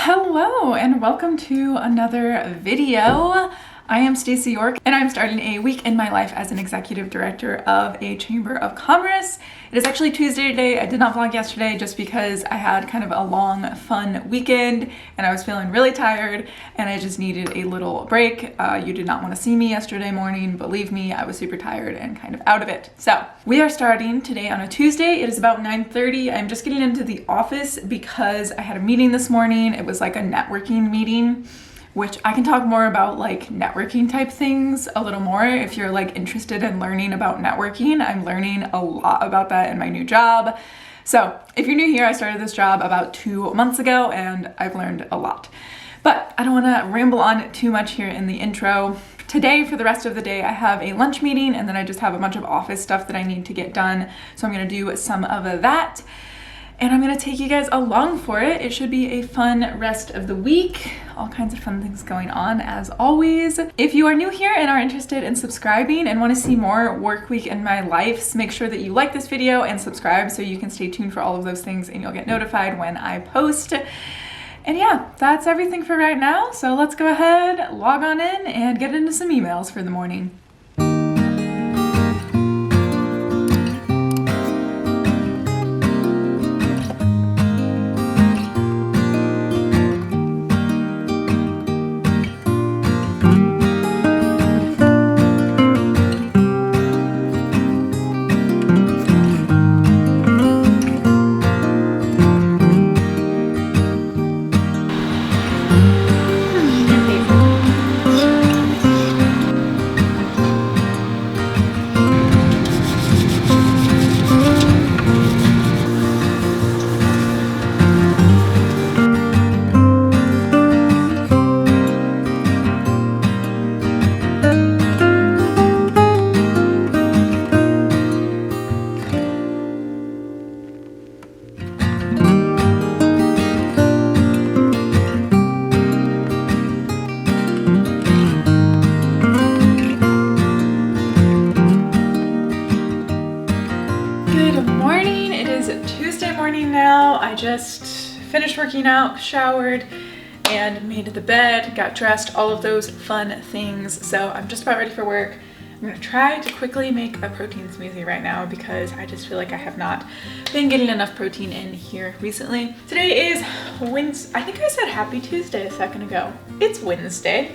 Hello and welcome to another video. I am Staci York and I'm starting a week in my life as an executive director of a chamber of commerce. It is actually Tuesday today. I did not vlog yesterday just because I had kind of a long, fun weekend and I was feeling really tired and I just needed a little break. You did not want to see me yesterday morning. Believe me, I was super tired and kind of out of it. So we are starting today on a Tuesday. It is about 9:30. I'm just getting into the office because I had a meeting this morning. It was like a networking meeting, which I can talk more about, like networking type things a little more if you're like interested in learning about networking. I'm learning a lot about that in my new job. So if you're new here, I started this job about 2 months ago and I've learned a lot. But I don't want to ramble on too much here in the intro. Today, for the rest of the day, I have a lunch meeting and then I just have a bunch of office stuff that I need to get done. So I'm going to do some of that. And I'm gonna take you guys along for it. It should be a fun rest of the week. All kinds of fun things going on as always. If you are new here and are interested in subscribing and want to see more work week in my life, make sure that you like this video and subscribe so you can stay tuned for all of those things and you'll get notified when I post. And yeah, that's everything for right now. So let's go ahead, log on in and get into some emails for the morning. I just finished working out, showered, and made the bed, got dressed, all of those fun things. So I'm just about ready for work. I'm gonna try to quickly make a protein smoothie right now because I just feel like I have not been getting enough protein in here recently. Today is Wednesday. I think I said happy Tuesday a second ago. It's Wednesday,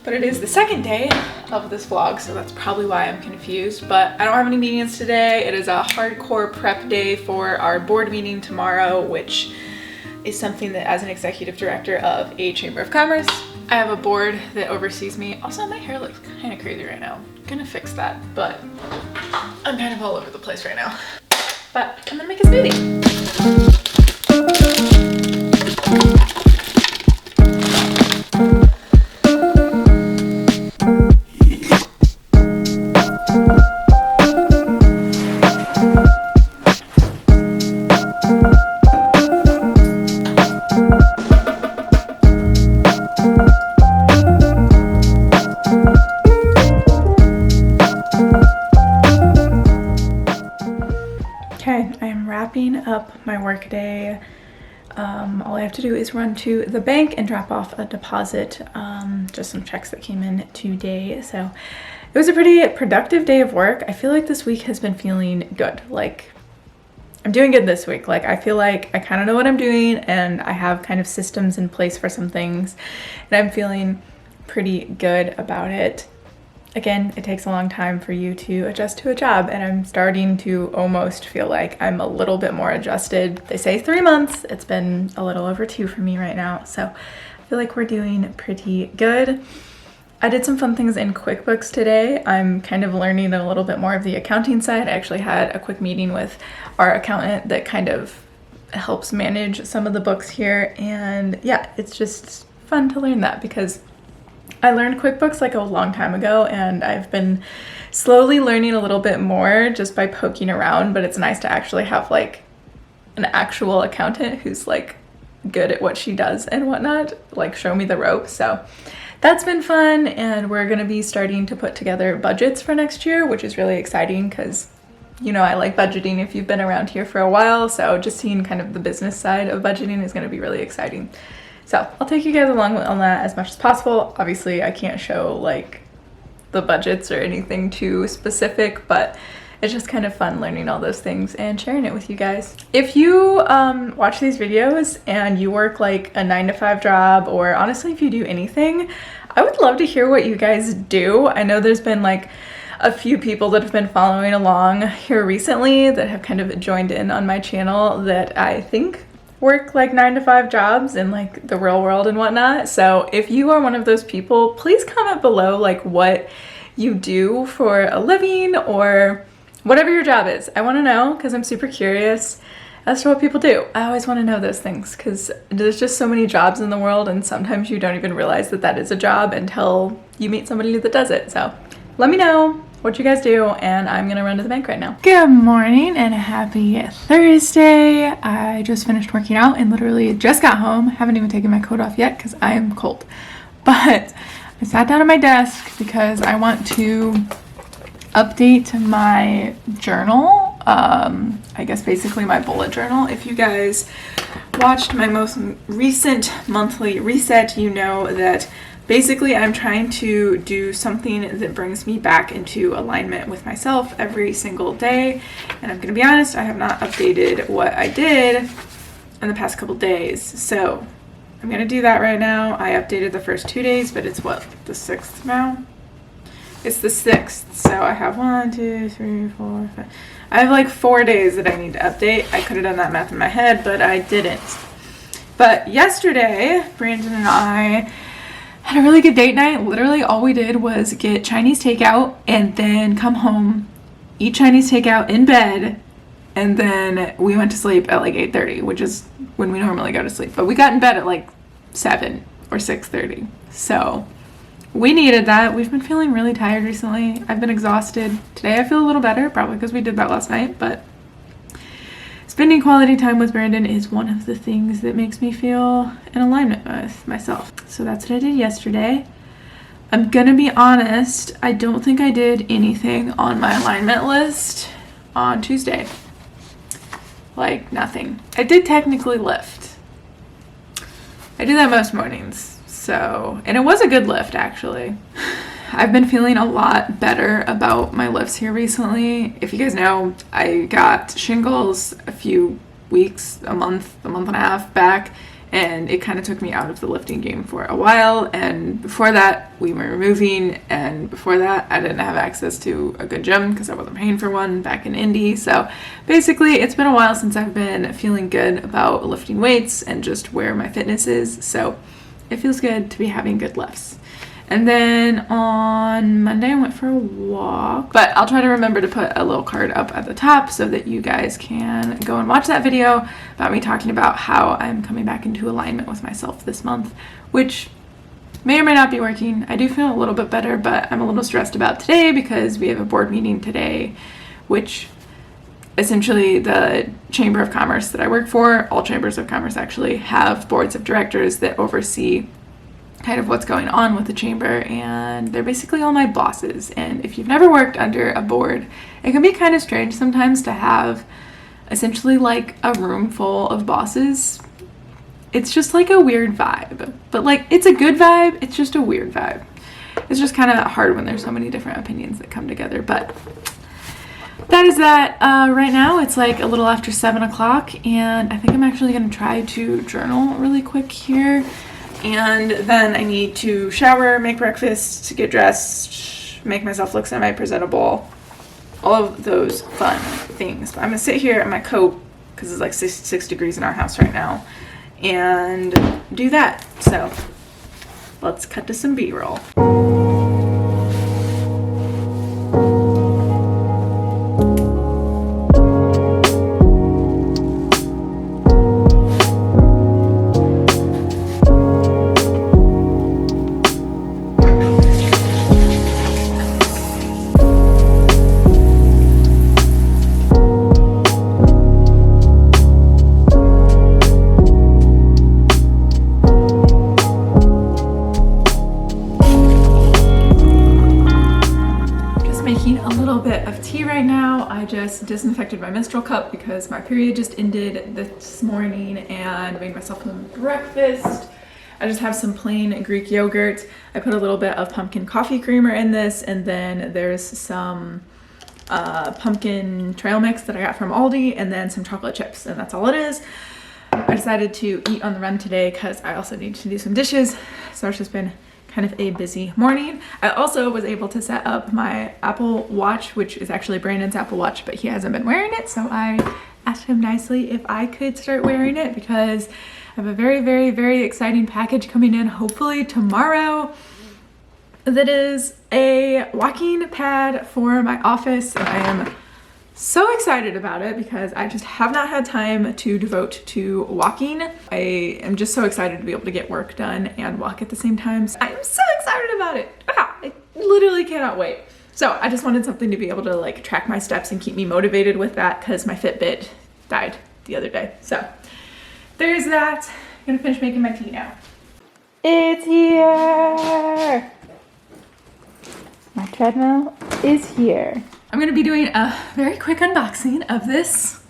but it is the second day of this vlog, so that's probably why I'm confused. But I don't have any meetings today. It is a hardcore prep day for our board meeting tomorrow, which is something that as an executive director of a chamber of commerce, I have a board that oversees me. Also, my hair looks kind of crazy right now. I'm gonna fix that, but I'm kind of all over the place right now. But I'm gonna make a smoothie. Okay, I am wrapping up my work day. All I have to do is run to the bank and drop off a deposit, just some checks that came in today. So it was a pretty productive day of work. I feel like this week has been feeling good. Like I'm doing good this week. Like I feel like I kind of know what I'm doing and I have kind of systems in place for some things and I'm feeling pretty good about it. Again, it takes a long time for you to adjust to a job and I'm starting to almost feel like I'm a little bit more adjusted. They say 3 months. It's been a little over 2 for me right now. So I feel like we're doing pretty good. I did some fun things in QuickBooks today. I'm kind of learning a little bit more of the accounting side. I actually had a quick meeting with our accountant that kind of helps manage some of the books here. And yeah, it's just fun to learn that because I learned QuickBooks like a long time ago and I've been slowly learning a little bit more just by poking around, but it's nice to actually have like an actual accountant who's like good at what she does and whatnot, like show me the ropes. So that's been fun, and we're gonna be starting to put together budgets for next year, which is really exciting because you know I like budgeting if you've been around here for a while, so just seeing kind of the business side of budgeting is going to be really exciting. So I'll take you guys along on that as much as possible. Obviously, I can't show like the budgets or anything too specific, but it's just kind of fun learning all those things and sharing it with you guys. If you watch these videos and you work like a 9-to-5 job, or honestly if you do anything, I would love to hear what you guys do. I know there's been like a few people that have been following along here recently that have kind of joined in on my channel that I think work like 9-to-5 jobs in like the real world and whatnot. So if you are one of those people, please comment below like what you do for a living or whatever your job is. I want to know because I'm super curious as to what people do. I always want to know those things because there's just so many jobs in the world, and sometimes you don't even realize that that is a job until you meet somebody that does it. So let me know what you guys do, and I'm gonna run to the bank right now. Good morning and happy Thursday. I just finished working out and literally just got home. Haven't even taken my coat off yet because I am cold. But I sat down at my desk because I want to update my journal. I guess basically my bullet journal. If you guys watched my most recent monthly reset, you know that basically I'm trying to do something that brings me back into alignment with myself every single day. And I'm gonna be honest, I have not updated what I did in the past couple days. So I'm gonna do that right now. I updated the first 2 days, but it's what, the 6th now? It's the 6th. So I have 1, 2, 3, 4, 5. I have like 4 days that I need to update. I could have done that math in my head, but I didn't. But yesterday, Brandon and I had a really good date night. Literally all we did was get Chinese takeout and then come home, eat Chinese takeout in bed, and then we went to sleep at like 8:30, which is when we normally go to sleep. But we got in bed at like 7 or 6:30. So we needed that. We've been feeling really tired recently. I've been exhausted. Today I feel a little better, probably because we did that last night, but spending quality time with Brandon is one of the things that makes me feel in alignment with myself. So that's what I did yesterday. I'm gonna be honest, I don't think I did anything on my alignment list on Tuesday. Like nothing. I did technically lift. I do that most mornings. So, and it was a good lift actually. I've been feeling a lot better about my lifts here recently. If you guys know, I got shingles a few weeks, a month and a half back, and it kind of took me out of the lifting game for a while. And before that, we were moving, and before that, I didn't have access to a good gym because I wasn't paying for one back in Indy. So basically, it's been a while since I've been feeling good about lifting weights and just where my fitness is. So it feels good to be having good lifts. And then on Monday, I went for a walk, but I'll try to remember to put a little card up at the top so that you guys can go and watch that video about me talking about how I'm coming back into alignment with myself this month, which may or may not be working. I do feel a little bit better, but I'm a little stressed about today because we have a board meeting today, which essentially the Chamber of Commerce that I work for, all chambers of commerce actually, have boards of directors that oversee kind of what's going on with the chamber, and they're basically all my bosses. And if you've never worked under a board, it can be kind of strange sometimes to have essentially like a room full of bosses. It's just like a weird vibe, but like it's a good vibe, it's just a weird vibe. It's just kind of hard when there's so many different opinions that come together. But that is that. Right now it's like a little after 7 o'clock, and I think I'm actually going to try to journal really quick here. And then I need to shower, make breakfast, get dressed, make myself look semi-presentable, all of those fun things. But I'm gonna sit here in my coat because it's like 6 degrees in our house right now and do that. So let's cut to some B-roll. just disinfected my menstrual cup because my period just ended this morning, and made myself some breakfast. I just have some plain Greek yogurt. I put a little bit of pumpkin coffee creamer in this, and then there's some pumpkin trail mix that I got from Aldi, and then some chocolate chips, and that's all it is. I decided to eat on the run today because I also need to do some dishes, so it's just been kind of a busy morning. I also was able to set up my Apple Watch, which is actually Brandon's Apple Watch, but he hasn't been wearing it, so I asked him nicely if I could start wearing it because I have a very, very, very exciting package coming in hopefully tomorrow that is a walking pad for my office, and I am so excited about it because I just have not had time to devote to walking. I am just so excited to be able to get work done and walk at the same time. So I'm so excited about it. I literally cannot wait. So I just wanted something to be able to like track my steps and keep me motivated with that because my Fitbit died the other day. So there's that. I'm gonna finish making my tea now. It's here. My treadmill is here. I'm gonna be doing a very quick unboxing of this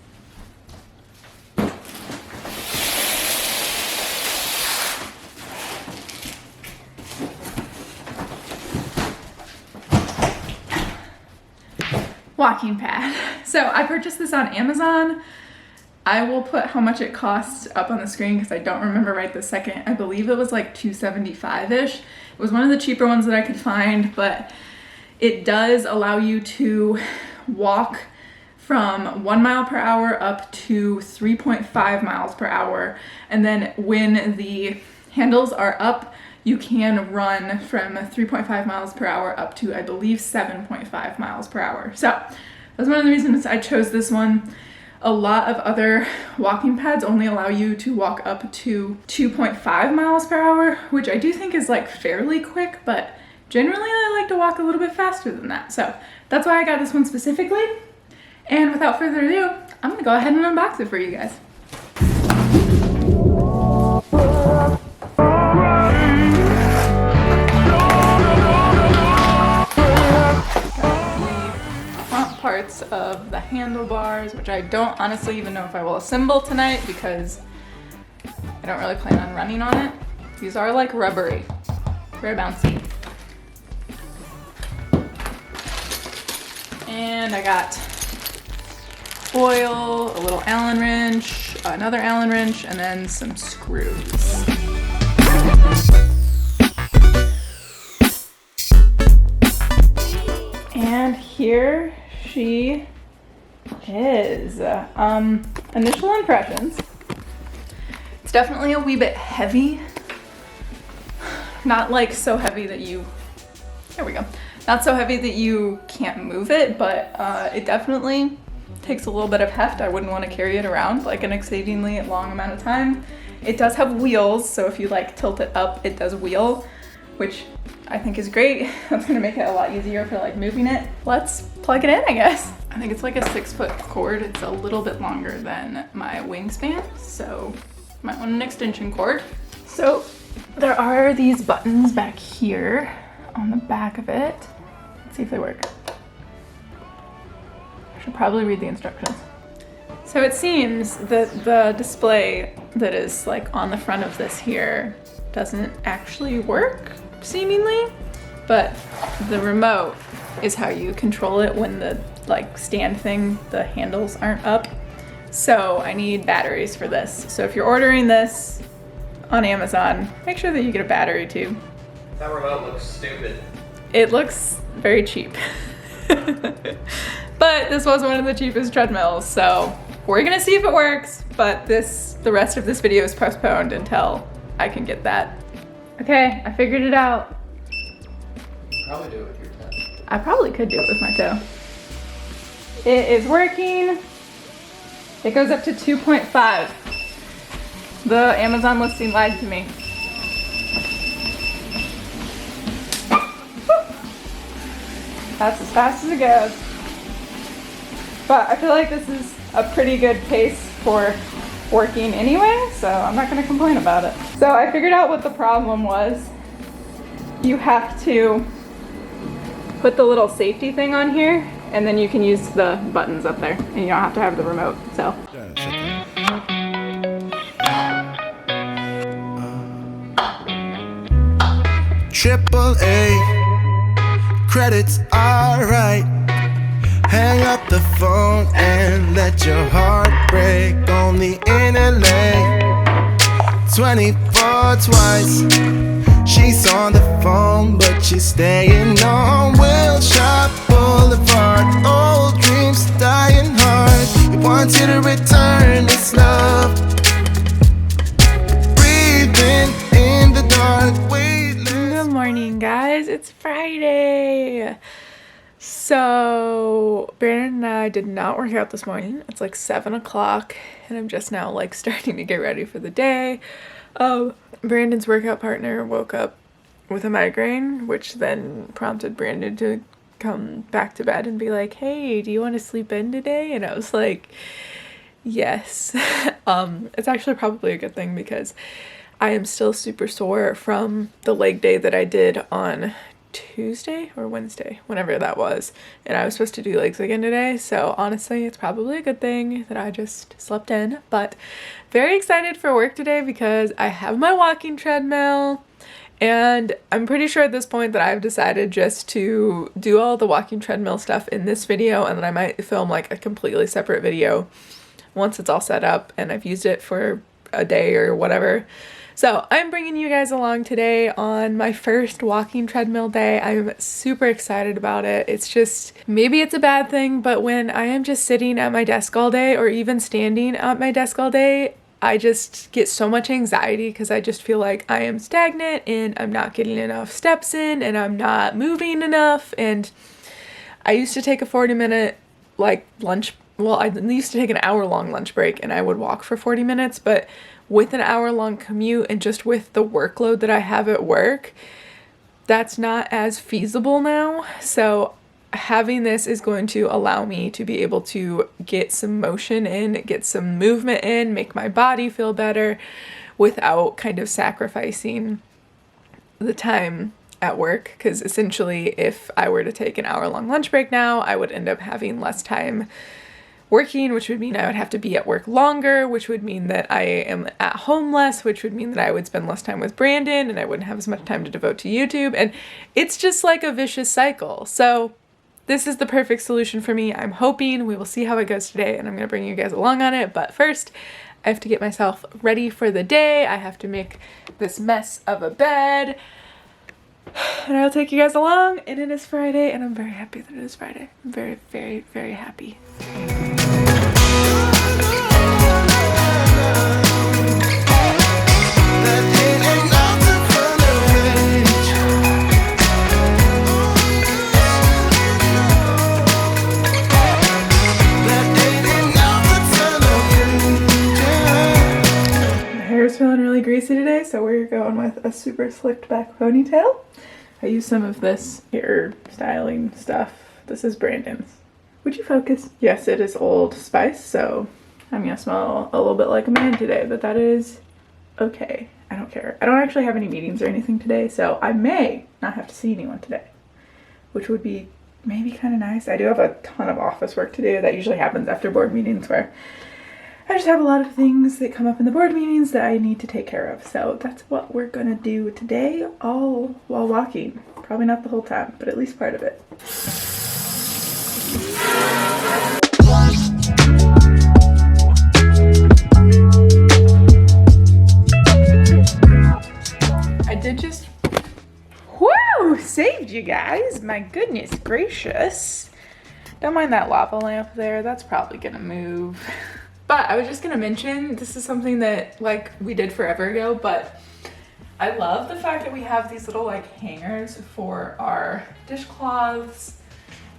walking pad. So I purchased this on Amazon. I will put how much it costs up on the screen because I don't remember right this second. I believe it was like $275-ish. It was one of the cheaper ones that I could find, but it does allow you to walk from 1 mile per hour up to 3.5 miles per hour. And then when the handles are up, you can run from 3.5 miles per hour up to, I believe, 7.5 miles per hour. So that's one of the reasons I chose this one. A lot of other walking pads only allow you to walk up to 2.5 miles per hour, which I do think is like fairly quick, but generally I like to walk a little bit faster than that. So that's why I got this one specifically. And without further ado, I'm gonna go ahead and unbox it for you guys. Parts of the handlebars, which I don't honestly even know if I will assemble tonight because I don't really plan on running on it. These are like rubbery, very bouncy. And I got oil, a little Allen wrench, another Allen wrench, and then some screws. And here she is. Initial impressions. It's definitely a wee bit heavy. Not like so heavy that you, there we go. Not so heavy that you can't move it, but it definitely takes a little bit of heft. I wouldn't want to carry it around like an exceedingly long amount of time. It does have wheels, so if you like tilt it up, it does wheel, which I think is great. That's gonna make it a lot easier for like moving it. Let's plug it in, I guess. I think it's like a 6-foot cord. It's a little bit longer than my wingspan, so might want an extension cord. So there are these buttons back here on the back of it. Let's see if they work. I should probably read the instructions. So it seems that the display that is like on the front of this here doesn't actually work, seemingly, but the remote is how you control it when the like stand thing, the handles aren't up. So I need batteries for this. So if you're ordering this on Amazon, make sure that you get a battery too. That remote looks stupid. It looks very cheap. But this was one of the cheapest treadmills, so we're gonna see if it works, but the rest of this video is postponed until I can get that. Okay, I figured it out. Probably do it with your toe. I probably could do it with my toe. It is working. It goes up to 2.5. The Amazon listing lied to me. That's as fast as it goes. But I feel like this is a pretty good pace for working anyway, so I'm not gonna complain about it. So I figured out what the problem was. You have to put the little safety thing on here and then you can use the buttons up there, and you don't have to have the remote, so. Triple A, credits alright. Hang up the phone and let your heart break on the inner lane. 24 twice. She's on the phone, but she's staying on Wilshire Boulevard. Old dreams dying hard. You want you to return this love. Breathing in the dark. Good morning, guys. It's Friday. So Brandon and I did not work out this morning. It's like 7 o'clock and I'm just now like starting to get ready for the day. Brandon's workout partner woke up with a migraine, which then prompted Brandon to come back to bed and be like, hey, do you want to sleep in today? And I was like, yes. It's actually probably a good thing because I am still super sore from the leg day that I did on Tuesday or Wednesday, whenever that was, and I was supposed to do legs again today, so honestly it's probably a good thing that I just slept in. But very excited for work today because I have my walking treadmill, and I'm pretty sure at this point that I've decided just to do all the walking treadmill stuff in this video, and then I might film like a completely separate video once it's all set up and I've used it for a day or whatever. So I'm bringing you guys along today on my first walking treadmill day. I'm super excited about it. It's just, maybe it's a bad thing, but when I am just sitting at my desk all day or even standing at my desk all day, I just get so much anxiety because I just feel like I am stagnant and I'm not getting enough steps in and I'm not moving enough. And I used to take a 40-minute like lunch. Well, I used to take an hour-long lunch break and I would walk for 40 minutes, but with an hour-long commute and just with the workload that I have at work, that's not as feasible now. So having this is going to allow me to be able to get some motion in, get some movement in, make my body feel better without kind of sacrificing the time at work. Because essentially, if I were to take an hour-long lunch break now, I would end up having less time working, which would mean I would have to be at work longer, which would mean that I am at home less, which would mean that I would spend less time with Brandon and I wouldn't have as much time to devote to YouTube. And it's just like a vicious cycle. So this is the perfect solution for me. I'm hoping. We will see how it goes today, and I'm going to bring you guys along on it. But first, I have to get myself ready for the day. I have to make this mess of a bed. And I'll take you guys along, and it is Friday, and I'm very happy that it is Friday. I'm very, very, very happy. My hair is feeling really greasy today, so we're going with a super slicked back ponytail. I use some of this hair styling stuff. This is Brandon's. Would you focus? Yes, it is Old Spice, so I'm gonna smell a little bit like a man today, but that is okay. I don't care. I don't actually have any meetings or anything today, so I may not have to see anyone today, which would be maybe kind of nice. I do have a ton of office work to do. That usually happens after board meetings where I just have a lot of things that come up in the board meetings that I need to take care of. So that's what we're gonna do today, all while walking. Probably not the whole time, but at least part of it. I did just, whoo, saved you guys. My goodness gracious. Don't mind that lava lamp there. That's probably gonna move. But I was just gonna mention, this is something that like we did forever ago, but I love the fact that we have these little like hangers for our dishcloths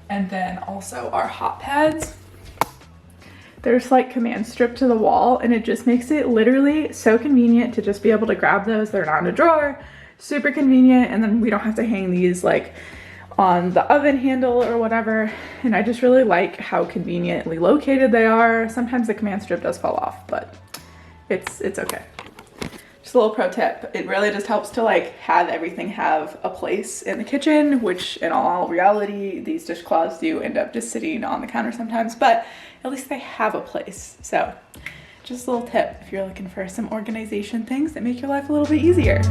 and then also our hot pads. There's like command strip to the wall, and it just makes it literally so convenient to just be able to grab those. They're not in a drawer, super convenient, and then we don't have to hang these like on the oven handle or whatever. And I just really like how conveniently located they are. Sometimes the command strip does fall off, but it's okay. Just a little pro tip. It really just helps to like have everything have a place in the kitchen, which in all reality, these dishcloths do end up just sitting on the counter sometimes, but at least they have a place. So just a little tip if you're looking for some organization things that make your life a little bit easier.